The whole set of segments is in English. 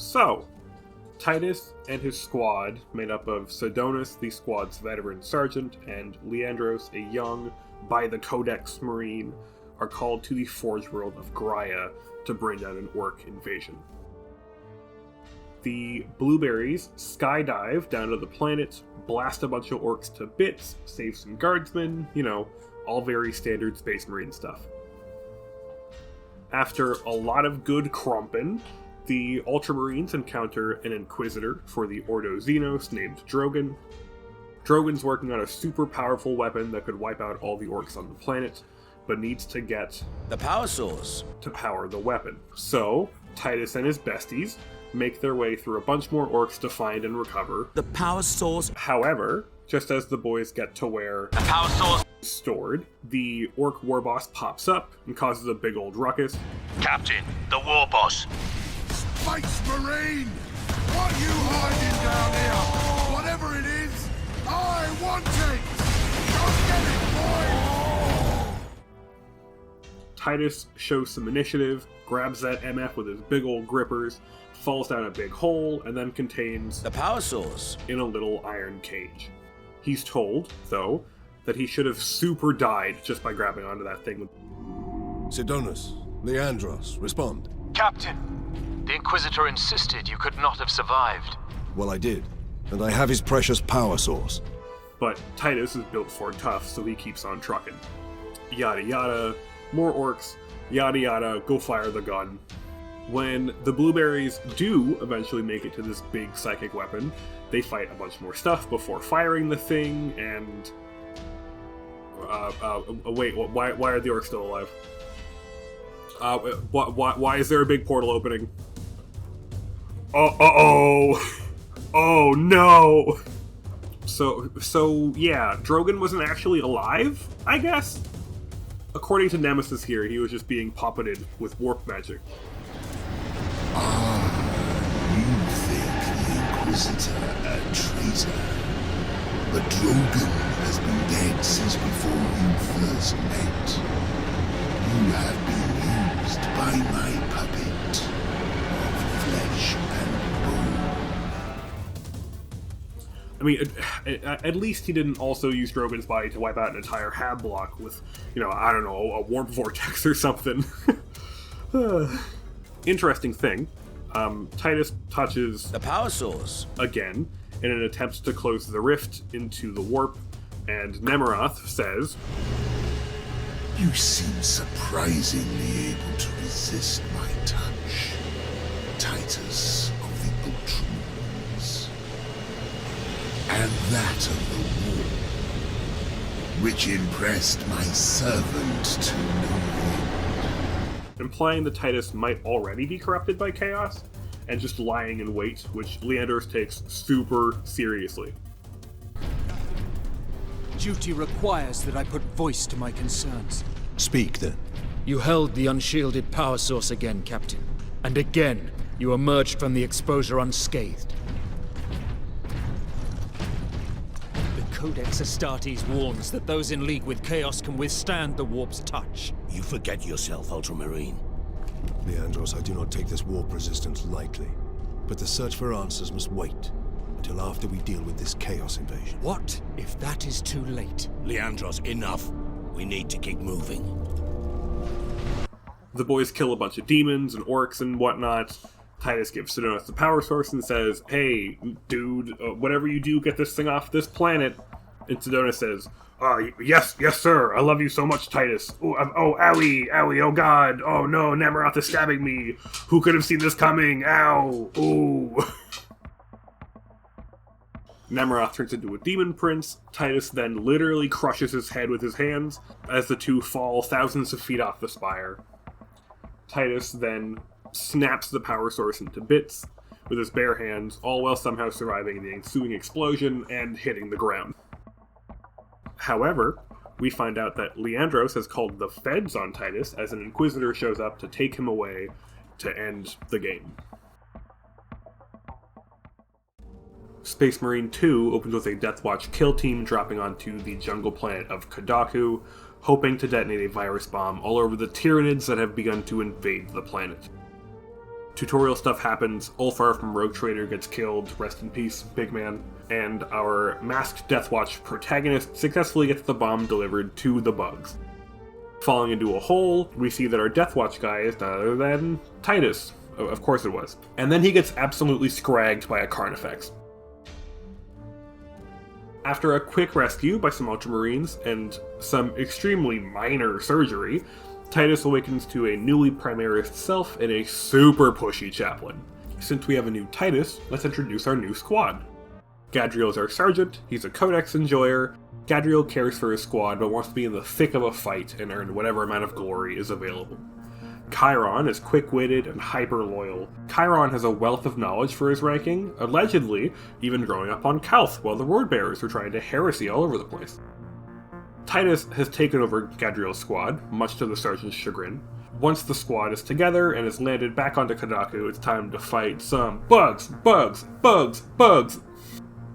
So, Titus and his squad, made up of Sidonus, the squad's veteran sergeant, and Leandros, a young, by the Codex Marine, are called to the Forge World of Graia to bring down an orc invasion. The Blueberries skydive down to the planet, blast a bunch of orcs to bits, save some guardsmen, all very standard Space Marine stuff. After a lot of good crumpin', the Ultramarines encounter an Inquisitor for the Ordo Xenos named Drogon. Drogon's working on a super powerful weapon that could wipe out all the orcs on the planet, but needs to get the power source to power the weapon. So, Titus and his besties make their way through a bunch more orcs to find and recover the power source. However, just as the boys get to where the power source is stored, the orc war boss pops up and causes a big old ruckus. Captain, the war boss. Space Marine! What are you hiding down here? Whatever it is, I want it! Go get it, boy! Titus shows some initiative, grabs that MF with his big old grippers, falls down a big hole, and then contains the power source in a little iron cage. He's told, though, that he should have super died just by grabbing onto that thing. Sidonus, Leandros, respond. Captain, the Inquisitor insisted you could not have survived. Well, I did, and I have his precious power source. But Titus is built for tough, so he keeps on trucking. Yada yada, more orcs, yada yada, go fire the gun. When the Blueberries do eventually make it to this big psychic weapon, they fight a bunch more stuff before firing the thing, and... wait, why are the orcs still alive? Why is there a big portal opening? Oh no! So yeah, Drogon wasn't actually alive, I guess? According to Nemesis here, he was just being puppeted with warp magic. You think the Inquisitor a traitor? But Drogon has been dead since before you first met. You have been used by my puppet of flesh and bone. I mean, at least he didn't also use Drogon's body to wipe out an entire hab block with, I don't know, a warp vortex or something. Interesting thing, Titus touches the power source again in an attempt to close the rift into the warp, and Nemeroth says, You seem surprisingly able to resist my touch, Titus of the Ultramarines, and that of the war, which impressed my servant to no end. Implying that Titus might already be corrupted by chaos, and just lying in wait, which Leandros takes super seriously. Duty requires that I put voice to my concerns. Speak, then. You held the unshielded power source again, Captain. And again, you emerged from the exposure unscathed. The Codex Astartes warns that those in league with Chaos can withstand the warp's touch. You forget yourself, Ultramarine. Leandros, I do not take this warp resistance lightly. But the search for answers must wait until after we deal with this Chaos invasion. What if that is too late? Leandros, enough. We need to keep moving. The boys kill a bunch of demons and orcs and whatnot. Titus gives Sidonus the power source and says, hey, dude, whatever you do, get this thing off this planet. And Sidonus says, yes, sir. I love you so much, Titus. Oh, owie, oh god. Oh no, Nemeroth is stabbing me. Who could have seen this coming? Ow, ooh. Nemeroth turns into a demon prince. Titus then literally crushes his head with his hands as the two fall thousands of feet off the spire. Titus then snaps the power source into bits with his bare hands, all while somehow surviving the ensuing explosion and hitting the ground. However, we find out that Leandros has called the feds on Titus as an Inquisitor shows up to take him away to end the game. Space Marine 2 opens with a Deathwatch kill team dropping onto the jungle planet of Kadaku, hoping to detonate a virus bomb all over the Tyranids that have begun to invade the planet. Tutorial stuff happens, Ulfar from Rogue Trader gets killed, rest in peace, big man, and our masked Deathwatch protagonist successfully gets the bomb delivered to the bugs. Falling into a hole, we see that our Deathwatch guy is none other than Titus. Of course it was. And then he gets absolutely scragged by a Carnifex. After a quick rescue by some Ultramarines and some extremely minor surgery, Titus awakens to a newly Primarist self and a super pushy chaplain. Since we have a new Titus, let's introduce our new squad. Gadriel is our sergeant, he's a codex enjoyer. Gadriel cares for his squad but wants to be in the thick of a fight and earn whatever amount of glory is available. Chiron is quick-witted and hyper-loyal. Chiron has a wealth of knowledge for his ranking, allegedly even growing up on Calth while the Wordbearers were trying to heresy all over the place. Titus has taken over Gadriel's squad, much to the sergeant's chagrin. Once the squad is together and is landed back onto Kadaku, it's time to fight some bugs.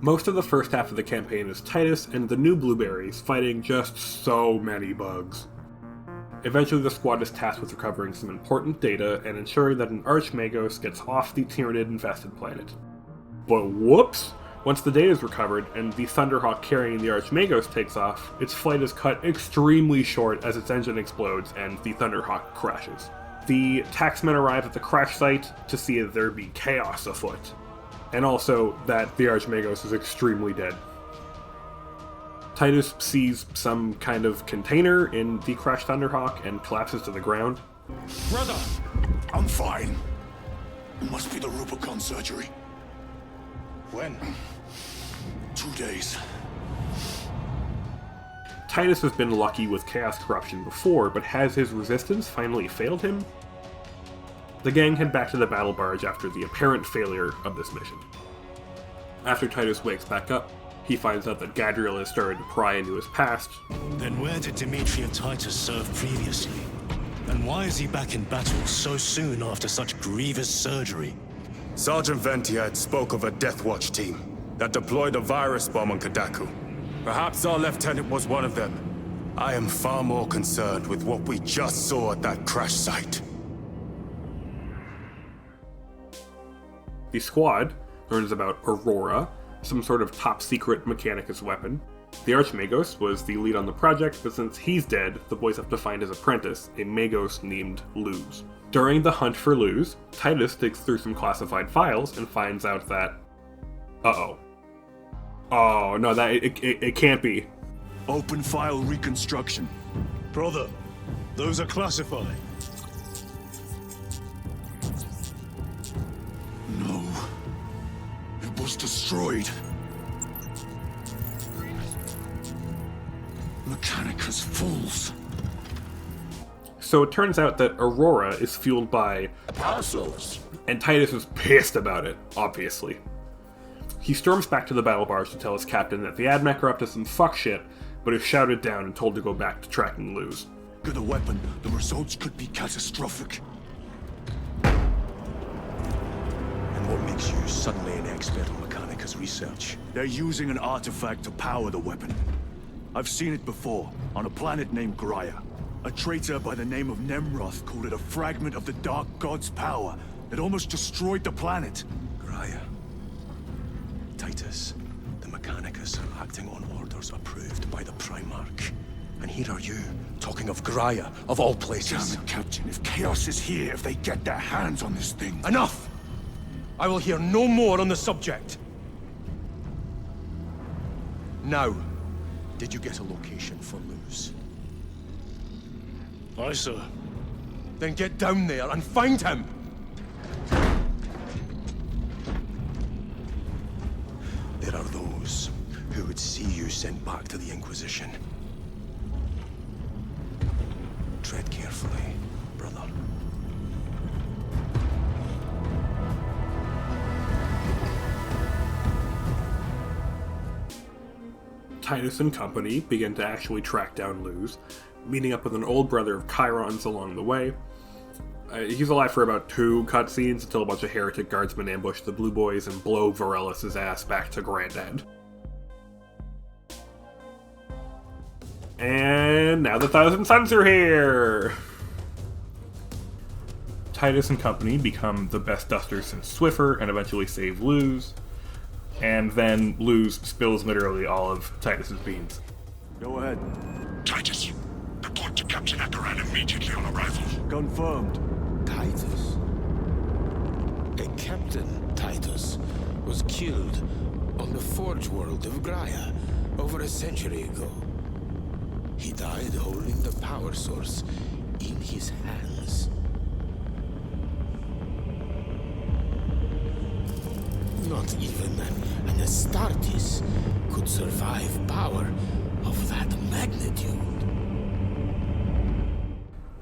Most of the first half of the campaign is Titus and the new Blueberries fighting just so many bugs. Eventually the squad is tasked with recovering some important data and ensuring that an Archmagos gets off the Tyranid-infested planet. But whoops! Once the data is recovered and the Thunderhawk carrying the Archmagos takes off, its flight is cut extremely short as its engine explodes and the Thunderhawk crashes. The taxmen arrive at the crash site to see that there be chaos afoot, and also that the Archmagos is extremely dead. Titus sees some kind of container in the crashed Thunderhawk and collapses to the ground. Brother! I'm fine. It must be the Rubicon surgery. When? 2 days. Titus has been lucky with Chaos Corruption before, but has his resistance finally failed him? The gang head back to the battle barge after the apparent failure of this mission. After Titus wakes back up, he finds out that Gadriel has started to pry into his past. Then where did Dimitri and Titus serve previously? And why is he back in battle so soon after such grievous surgery? Sergeant Ventiad spoke of a Deathwatch team that deployed a virus bomb on Kadaku. Perhaps our lieutenant was one of them. I am far more concerned with what we just saw at that crash site. The squad learns about Aurora, some sort of top-secret Mechanicus weapon. The Archmagos was the lead on the project, but since he's dead, the boys have to find his apprentice, a Magos named Luz. During the hunt for Luz, Titus digs through some classified files and finds out that... Oh, no, that it can't be. Open file reconstruction. Brother, those are classified. No. It was destroyed. Mechanicus fools. So it turns out that Aurora is fueled by Power source. and Titus is pissed about it, obviously. He storms back to the battle barge to tell his captain that the AdMech are up to some fuck shit, but is shouted down and told to go back to tracking Luz. With a weapon, the results could be catastrophic. And what makes you suddenly an expert on Mechanicus research? They're using an artifact to power the weapon. I've seen it before, on a planet named Graia. A traitor by the name of Nemroth called it a fragment of the Dark God's power that almost destroyed the planet. Graia. Titus, the Mechanicus are acting on orders approved by the Primarch. And here are you, talking of Graia, of all places. Damn it, Captain. If Chaos is here, if they get their hands on this thing... Enough! I will hear no more on the subject. Now, did you get a location for Luz? Aye, sir. Then get down there and find him! There are those who would see you sent back to the Inquisition. Tread carefully, brother. Titus and company begin to actually track down Luz, meeting up with an old brother of Chiron's along the way. He's alive for about 2 cutscenes until a bunch of heretic guardsmen ambush the Blue Boys and blow Varellis' ass back to Grandad. And now the Thousand Suns are here! Titus and company become the best dusters since Swiffer and eventually save Luz. And then Luz spills literally all of Titus's beans. Go ahead. Titus, report to Captain Akaran immediately on arrival. Confirmed. Titus? A Captain Titus was killed on the Forge world of Graia over a century ago. He died holding the power source in his hands. Not even an Astartes could survive power of that magnitude.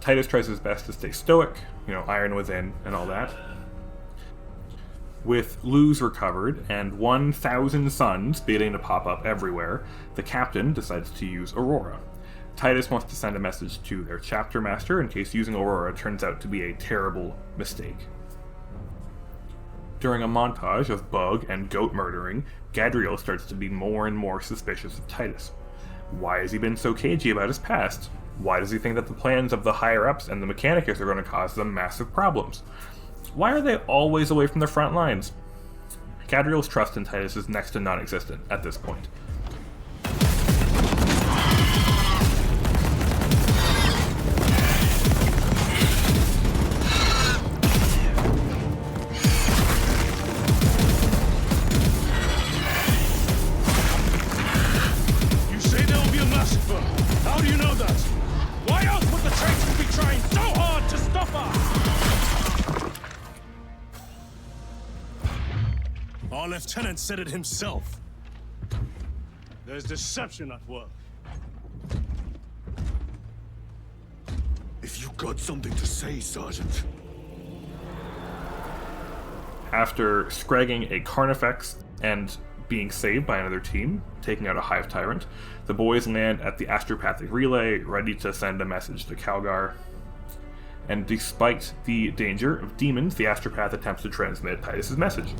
Titus tries his best to stay stoic, iron within and all that. With Luz recovered and 1,000 suns beginning to pop up everywhere, the captain decides to use Aurora. Titus wants to send a message to their chapter master in case using Aurora turns out to be a terrible mistake. During a montage of bug and goat murdering, Gadriel starts to be more and more suspicious of Titus. Why has he been so cagey about his past? Why does he think that the plans of the higher-ups and the Mechanicus are going to cause them massive problems? Why are they always away from the front lines? Gadriel's trust in Titus is next to non-existent at this point. You say there will be a massacre. How do you know that? Why else would the traitors be trying so hard to stop us? Our lieutenant said it himself. There's deception at work. If you got something to say, Sergeant. After scragging a Carnifex and being saved by another team, taking out a Hive Tyrant, the boys land at the Astropathic Relay, ready to send a message to Calgar. And despite the danger of demons, the Astropath attempts to transmit Titus's message.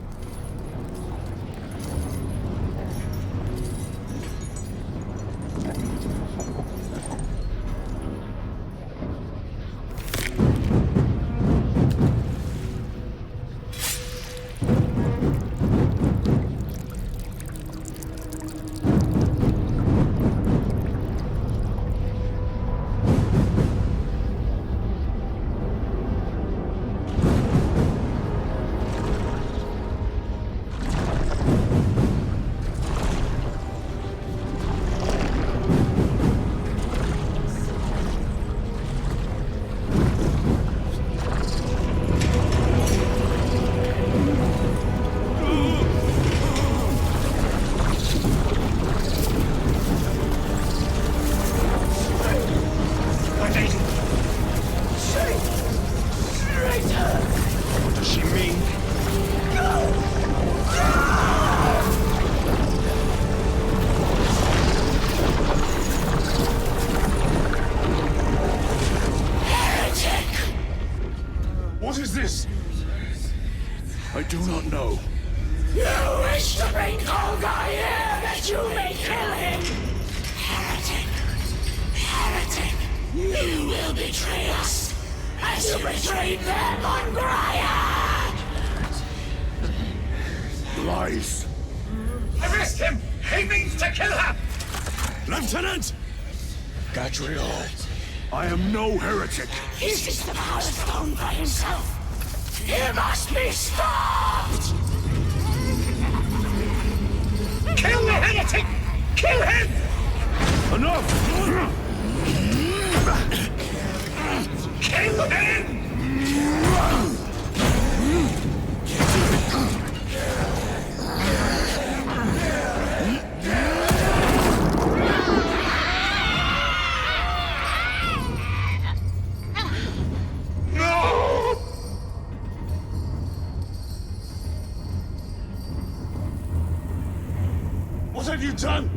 What does she mean? What is this? I do not know. You wish to bring Calgar here that you may kill him! Heretic! Heretic! You will betray us as you betrayed them on Graia! Lies. Arrest him! He means to kill her! Lieutenant! Gadriel! I am no heretic. Uses the power stone by himself! He must be stopped! Kill the heretic! Kill him! Enough! Kill him! What have you done?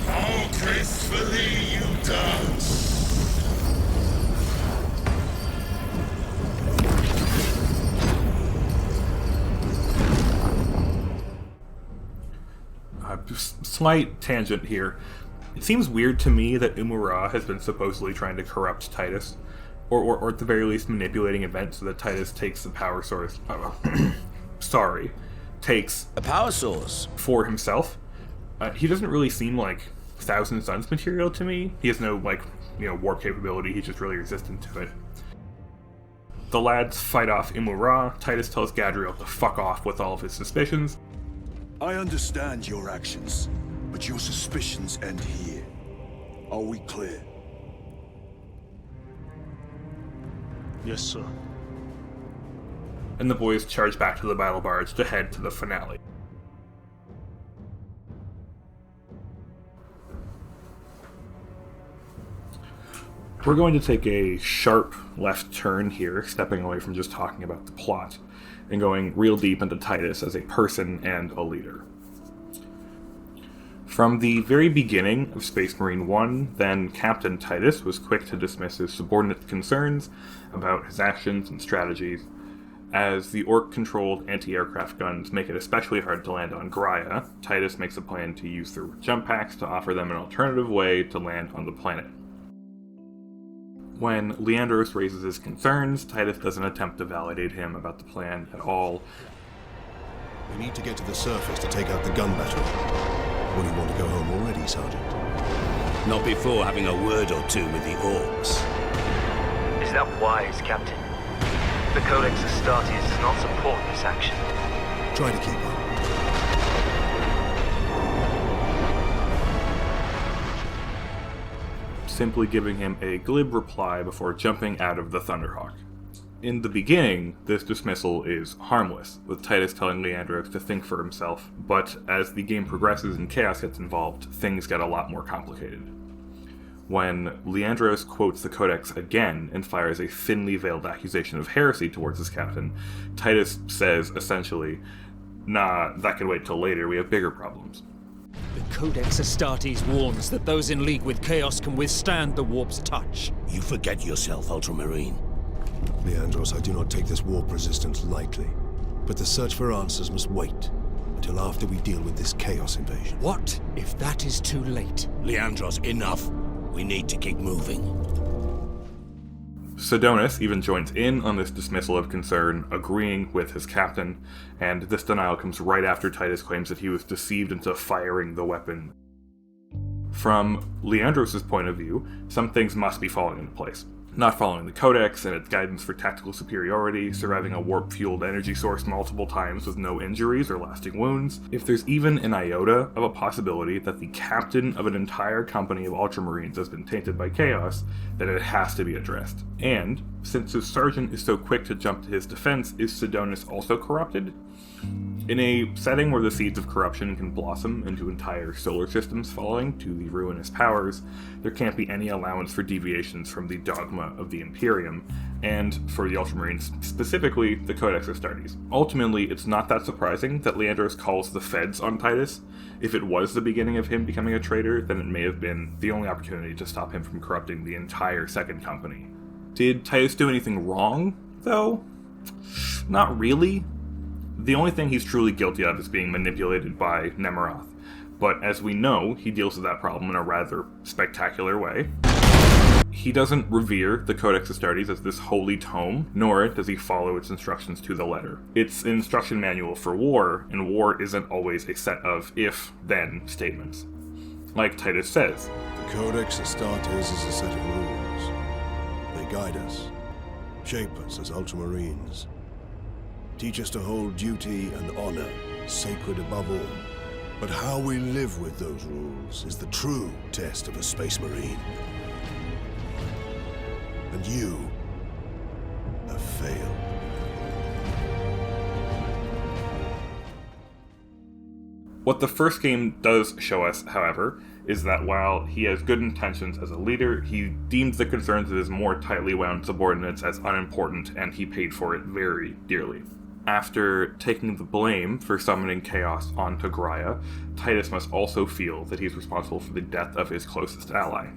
How gracefully you dance. Slight tangent here. It seems weird to me that Umura has been supposedly trying to corrupt Titus, or at the very least manipulating events so that Titus takes the power source. Takes a power source for himself. He doesn't really seem like Thousand Suns material to me. He has no, warp capability. He's just really resistant to it. The lads fight off Umura. Titus tells Gadriel to fuck off with all of his suspicions. I understand your actions, but your suspicions end here. Are we clear? Yes, sir. And the boys charge back to the battle barge to head to the finale. We're going to take a sharp left turn here, stepping away from just talking about the plot, and going real deep into Titus as a person and a leader. From the very beginning of Space Marine 1, then Captain Titus was quick to dismiss his subordinates' concerns about his actions and strategies. As the Orc-controlled anti-aircraft guns make it especially hard to land on Graia, Titus makes a plan to use their jump packs to offer them an alternative way to land on the planet. When Leandros raises his concerns, Titus doesn't attempt to validate him about the plan at all. We need to get to the surface to take out the gun battery. Wouldn't want to go home already, Sergeant? Not before having a word or two with the orcs. Is that wise, Captain? The Codex Astartes does not support this action. Try to keep up. Simply giving him a glib reply before jumping out of the Thunderhawk. In the beginning, this dismissal is harmless, with Titus telling Leandros to think for himself, but as the game progresses and chaos gets involved, things get a lot more complicated. When Leandros quotes the Codex again and fires a thinly veiled accusation of heresy towards his captain, Titus says, essentially, "Nah, that can wait till later, we have bigger problems." The Codex Astartes warns that those in league with Chaos can withstand the warp's touch. You forget yourself, Ultramarine. Leandros, I do not take this warp resistance lightly, but the search for answers must wait until after we deal with this Chaos invasion. What if that is too late? Leandros, enough. We need to keep moving. Sidonis even joins in on this dismissal of concern, agreeing with his captain, and this denial comes right after Titus claims that he was deceived into firing the weapon. From Leandros' point of view, some things must be falling into place. Not following the Codex and its guidance for tactical superiority, surviving a warp-fueled energy source multiple times with no injuries or lasting wounds. If there's even an iota of a possibility that the captain of an entire company of Ultramarines has been tainted by Chaos, then it has to be addressed. And, since his sergeant is so quick to jump to his defense, is Sidonis also corrupted? In a setting where the seeds of corruption can blossom into entire solar systems falling to the ruinous powers, there can't be any allowance for deviations from the dogma of the Imperium, and for the Ultramarines specifically, the Codex Astartes. Ultimately, it's not that surprising that Leandros calls the feds on Titus. If it was the beginning of him becoming a traitor, then it may have been the only opportunity to stop him from corrupting the entire Second Company. Did Titus do anything wrong, though? Not really. The only thing he's truly guilty of is being manipulated by Nemeroth, but as we know, he deals with that problem in a rather spectacular way. He doesn't revere the Codex Astartes as this holy tome, nor does he follow its instructions to the letter. It's an instruction manual for war, and war isn't always a set of if-then statements. Like Titus says, "The Codex Astartes is a set of rules. They guide us, shape us as Ultramarines. Teach us to hold duty and honor sacred above all. But how we live with those rules is the true test of a Space Marine. And you have failed." What the first game does show us, however, is that while he has good intentions as a leader, he deems the concerns of his more tightly wound subordinates as unimportant, and he paid for it very dearly. After taking the blame for summoning Chaos onto Graia, Titus must also feel that he's responsible for the death of his closest ally.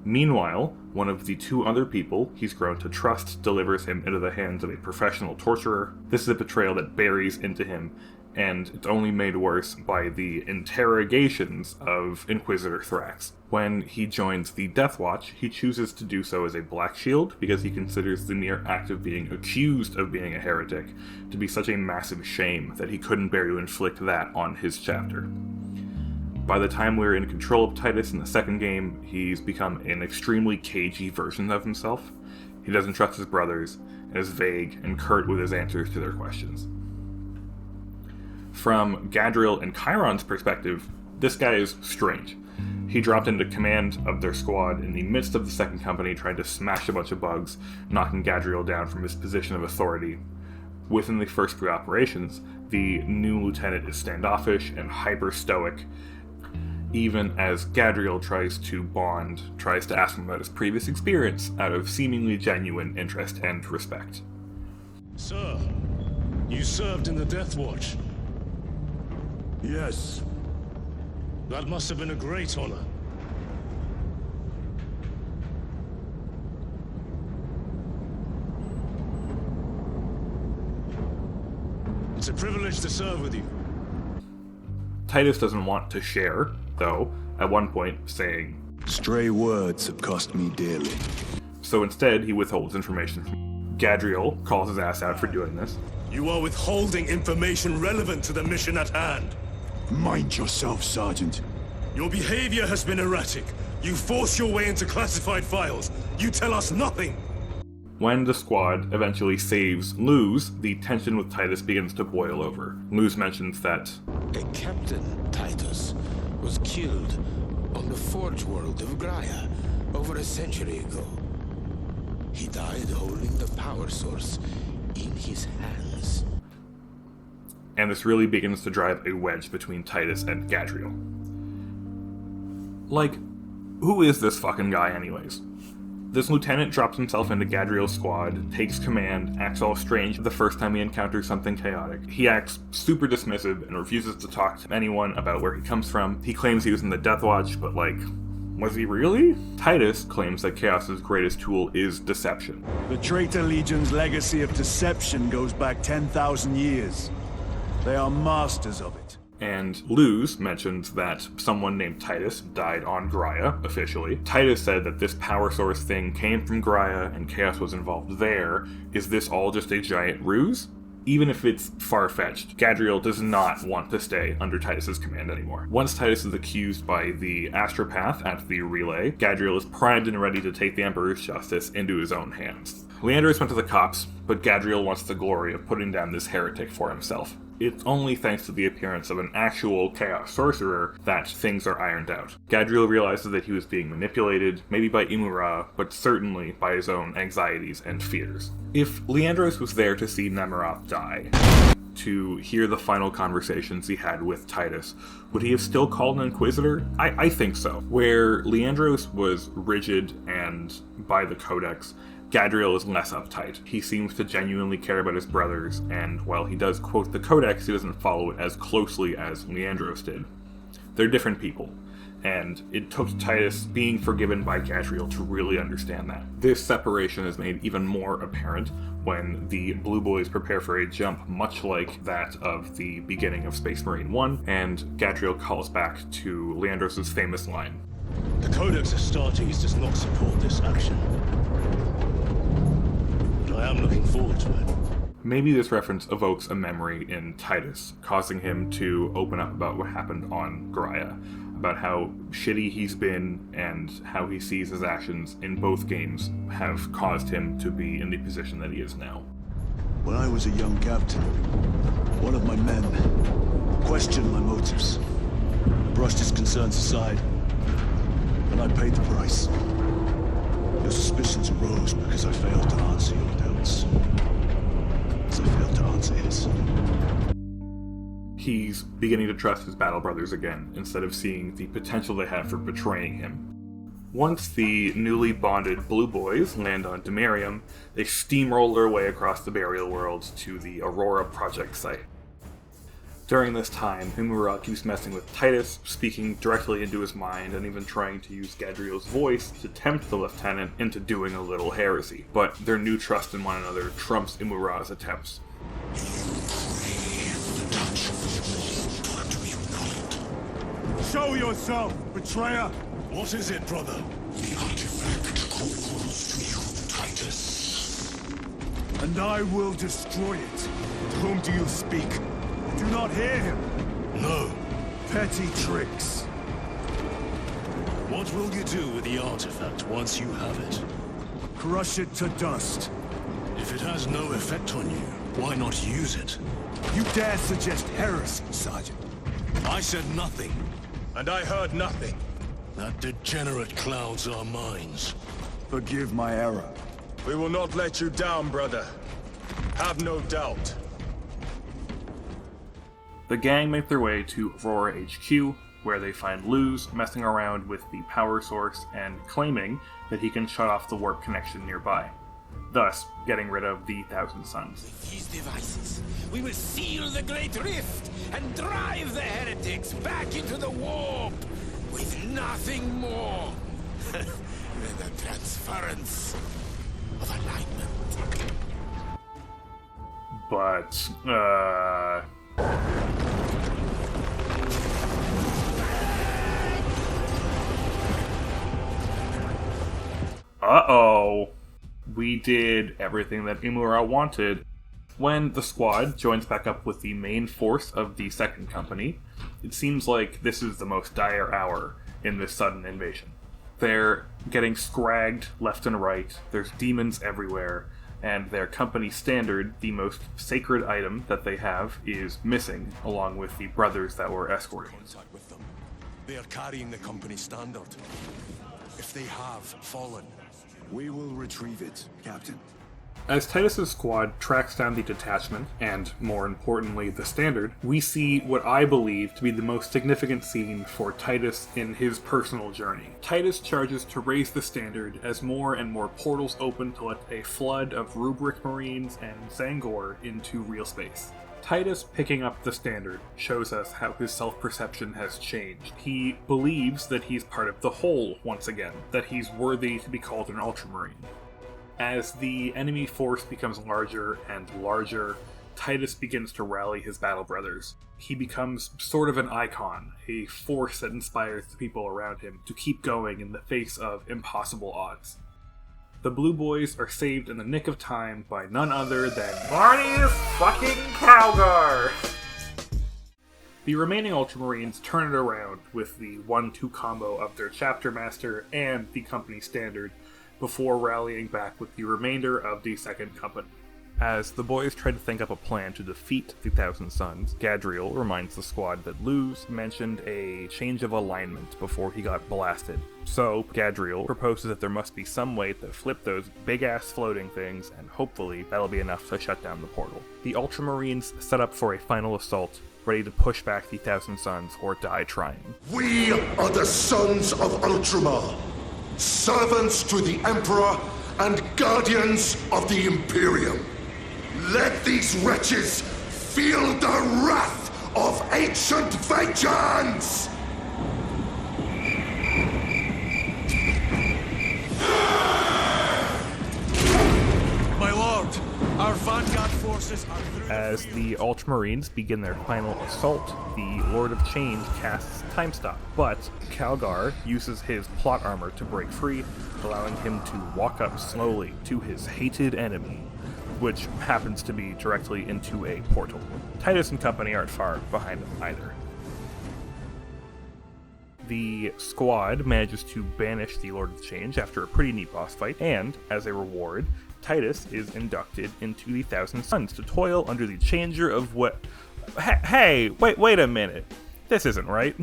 Meanwhile, one of the two other people he's grown to trust delivers him into the hands of a professional torturer. This is a betrayal that buries into him and it's only made worse by the interrogations of Inquisitor Thrax. When he joins the Death Watch, he chooses to do so as a Black Shield because he considers the mere act of being accused of being a heretic to be such a massive shame that he couldn't bear to inflict that on his chapter. By the time we're in control of Titus in the second game, he's become an extremely cagey version of himself. He doesn't trust his brothers, and is vague and curt with his answers to their questions. From Gadriel and Chiron's perspective, this guy is strange. He dropped into command of their squad in the midst of the Second Company, trying to smash a bunch of bugs, knocking Gadriel down from his position of authority. Within the first few operations, the new lieutenant is standoffish and hyper-stoic, even as Gadriel tries to ask him about his previous experience out of seemingly genuine interest and respect. Sir, you served in the Death Watch. Yes. That must have been a great honor. It's a privilege to serve with you. Titus doesn't want to share, though, at one point saying, "Stray words have cost me dearly." So instead, he withholds information. Gadriel calls his ass out for doing this. You are withholding information relevant to the mission at hand. Mind yourself, Sergeant. Your behavior has been erratic. You force your way into classified files. You tell us nothing. When the squad eventually saves Luz, the tension with Titus begins to boil over. Luz mentions that a Captain Titus was killed on the Forge world of Graia over a century ago. He died holding the power source in his hands. And this really begins to drive a wedge between Titus and Gadriel. Like, who is this fucking guy anyways? This lieutenant drops himself into Gadriel's squad, takes command, acts all strange the first time he encounters something chaotic. He acts super dismissive and refuses to talk to anyone about where he comes from. He claims he was in the Death Watch, but like, was he really? Titus claims that Chaos's greatest tool is deception. The Traitor Legion's legacy of deception goes back 10,000 years. They are masters of it. And Luz mentions that someone named Titus died on Graia, officially. Titus said that this power source thing came from Graia and Chaos was involved there. Is this all just a giant ruse? Even if it's far-fetched, Gadriel does not want to stay under Titus's command anymore. Once Titus is accused by the Astropath at the relay, Gadriel is primed and ready to take the Emperor's justice into his own hands. Leandros went to the cops, but Gadriel wants the glory of putting down this heretic for himself. It's only thanks to the appearance of an actual Chaos Sorcerer that things are ironed out. Gadriel realizes that he was being manipulated, maybe by Imura, but certainly by his own anxieties and fears. If Leandros was there to see Nemeroth die, to hear the final conversations he had with Titus, would he have still called an Inquisitor? I think so. Where Leandros was rigid and by the Codex, Gadriel is less uptight. He seems to genuinely care about his brothers, and while he does quote the Codex, he doesn't follow it as closely as Leandros did. They're different people, and it took Titus being forgiven by Gadriel to really understand that. This separation is made even more apparent when the Blue Boys prepare for a jump much like that of the beginning of Space Marine 1, and Gadriel calls back to Leandros' famous line. The Codex Astartes does not support this action. I am looking forward to it. Maybe this reference evokes a memory in Titus, causing him to open up about what happened on Graia, about how shitty he's been and how he sees his actions in both games have caused him to be in the position that he is now. When I was a young captain, one of my men questioned my motives. I brushed his concerns aside, and I paid the price. Your suspicions arose because I failed to answer your doubts. As I failed to answer his. He's beginning to trust his battle brothers again, instead of seeing the potential they have for betraying him. Once the newly bonded Blue Boys land on Demarium, they steamroll their way across the burial world to the Aurora project site. During this time, Imura keeps messing with Titus, speaking directly into his mind, and even trying to use Gadriel's voice to tempt the lieutenant into doing a little heresy. But their new trust in one another trumps Imura's attempts. You feel the touch of Show yourself, betrayer! What is it, brother? The artifact calls to you, Titus. And I will destroy it. To whom do you speak? Do not hear him. No. Petty tricks. What will you do with the artifact once you have it? Crush it to dust. If it has no effect on you, why not use it? You dare suggest heresy, Sergeant? I said nothing. And I heard nothing. That degenerate clouds our minds. Forgive my error. We will not let you down, brother. Have no doubt. The gang make their way to Aurora HQ, where they find Luz messing around with the power source and claiming that he can shut off the warp connection nearby, thus getting rid of the Thousand Suns. With these devices, we will seal the Great Rift and drive the heretics back into the warp with nothing more than the transference of alignment. But, uh-oh. We did everything that Imura wanted. When the squad joins back up with the main force of the Second Company, it seems like this is the most dire hour in this sudden invasion. They're getting scragged left and right, there's demons everywhere, and their company standard, the most sacred item that they have, is missing, along with the brothers that were escorting. Contact with them. They are carrying the company standard. If they have fallen, We will retrieve it, Captain. As Titus's squad tracks down the detachment, and more importantly, the standard, we see what I believe to be the most significant scene for Titus in his personal journey. Titus charges to raise the standard as more and more portals open to let a flood of Rubric Marines and Zangor into real space. Titus picking up the standard shows us how his self-perception has changed. He believes that he's part of the whole once again, that he's worthy to be called an Ultramarine. As the enemy force becomes larger and larger, Titus begins to rally his battle brothers. He becomes sort of an icon, a force that inspires the people around him to keep going in the face of impossible odds. The Blue Boys are saved in the nick of time by none other than Barney's fucking Calgar! The remaining Ultramarines turn it around with the 1-2 combo of their chapter master and the company standard before rallying back with the remainder of the Second Company. As the boys try to think up a plan to defeat the Thousand Suns, Gadriel reminds the squad that Luz mentioned a change of alignment before he got blasted. So, Gadriel proposes that there must be some way to flip those big-ass floating things, and hopefully that'll be enough to shut down the portal. The Ultramarines set up for a final assault, ready to push back the Thousand Suns or die trying. We are the sons of Ultramar, servants to the Emperor and guardians of the Imperium. Let these wretches feel the wrath of ancient vengeance! My lord, our vanguard forces are through. As the Ultramarines begin their final assault, the Lord of Change casts Time Stop, but Calgar uses his plot armor to break free, allowing him to walk up slowly to his hated enemy, which happens to be directly into a portal. Titus and company aren't far behind him either. The squad manages to banish the Lord of Change after a pretty neat boss fight, and, as a reward, Titus is inducted into the Thousand Suns to toil under the changer of what... Hey, wait a minute. This isn't right.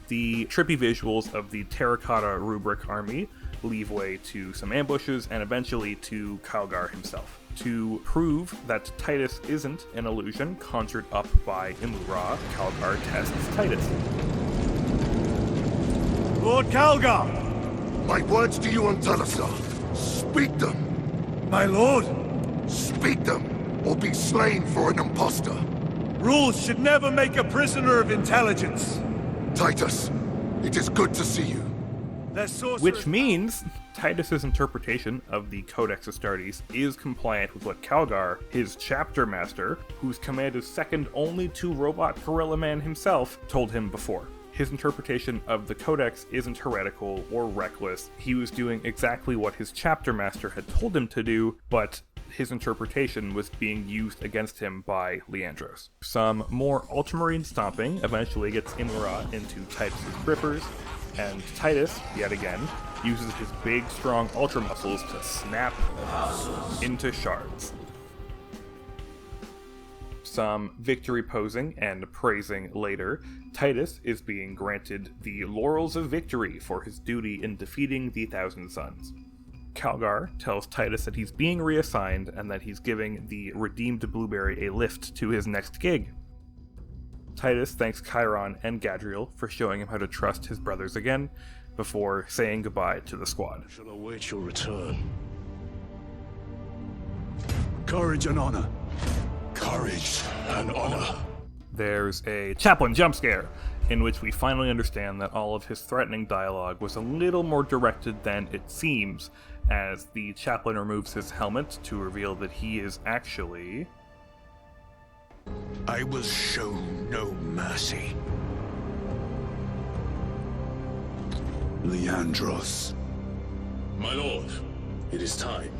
The trippy visuals of the Terracotta Rubric army leave way to some ambushes and eventually to Calgar himself. To prove that Titus isn't an illusion conjured up by Imura, Calgar tests Titus. Lord Calgar! My words to you on Talasar. Speak them. My lord! Speak them, or be slain for an impostor. Rules should never make a prisoner of intelligence. Titus, it is good to see you. Which means Titus's interpretation of the Codex Astartes is compliant with what Calgar, his chapter master, whose command is second only to Robot Gorilla Man himself, told him before. His interpretation of the Codex isn't heretical or reckless. He was doing exactly what his chapter master had told him to do, but his interpretation was being used against him by Leandros. Some more Ultramarine stomping eventually gets Imra into Titus' grippers, and Titus, yet again, uses his big, strong Ultra muscles to snap into shards. Some victory posing and praising later, Titus is being granted the Laurels of Victory for his duty in defeating the Thousand Sons. Calgar tells Titus that he's being reassigned and that he's giving the redeemed Blueberry a lift to his next gig. Titus thanks Chiron and Gadriel for showing him how to trust his brothers again, before saying goodbye to the squad. I shall await your return. Courage and honor. Courage and honor. There's a chaplain jump scare, in which we finally understand that all of his threatening dialogue was a little more directed than it seems, as the chaplain removes his helmet to reveal that he is actually... I will show no mercy. Leandros. My lord, it is time.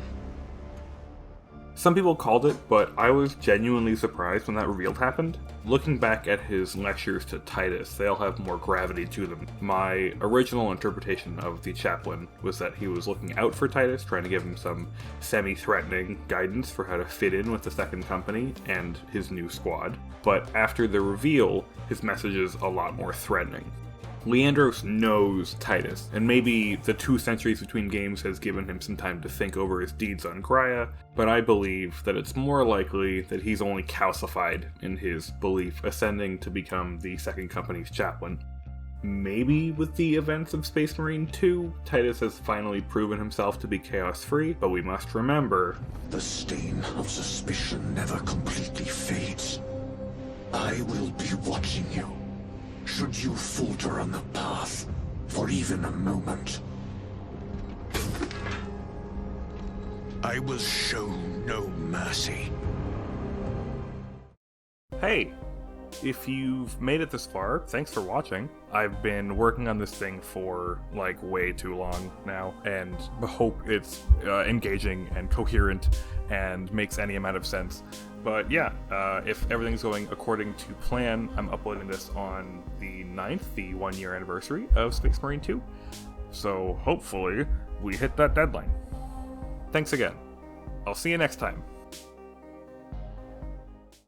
Some people called it, but I was genuinely surprised when that reveal happened. Looking back at his lectures to Titus, they all have more gravity to them. My original interpretation of the chaplain was that he was looking out for Titus, trying to give him some semi-threatening guidance for how to fit in with the Second Company and his new squad. But after the reveal, his message is a lot more threatening. Leandros knows Titus, and maybe the 2 centuries between games has given him some time to think over his deeds on Graia, but I believe that it's more likely that he's only calcified in his belief, ascending to become the Second Company's chaplain. Maybe with the events of Space Marine 2, Titus has finally proven himself to be chaos-free, but we must remember... The stain of suspicion never completely fades. I will be watching you. Should you falter on the path for even a moment. I will show no mercy. Hey! If you've made it this far, thanks for watching. I've been working on this thing for, like, way too long now, and hope it's engaging and coherent and makes any amount of sense. But yeah, if everything's going according to plan, I'm uploading this on the 9th, the 1-year anniversary of Space Marine 2. So hopefully we hit that deadline. Thanks again. I'll see you next time.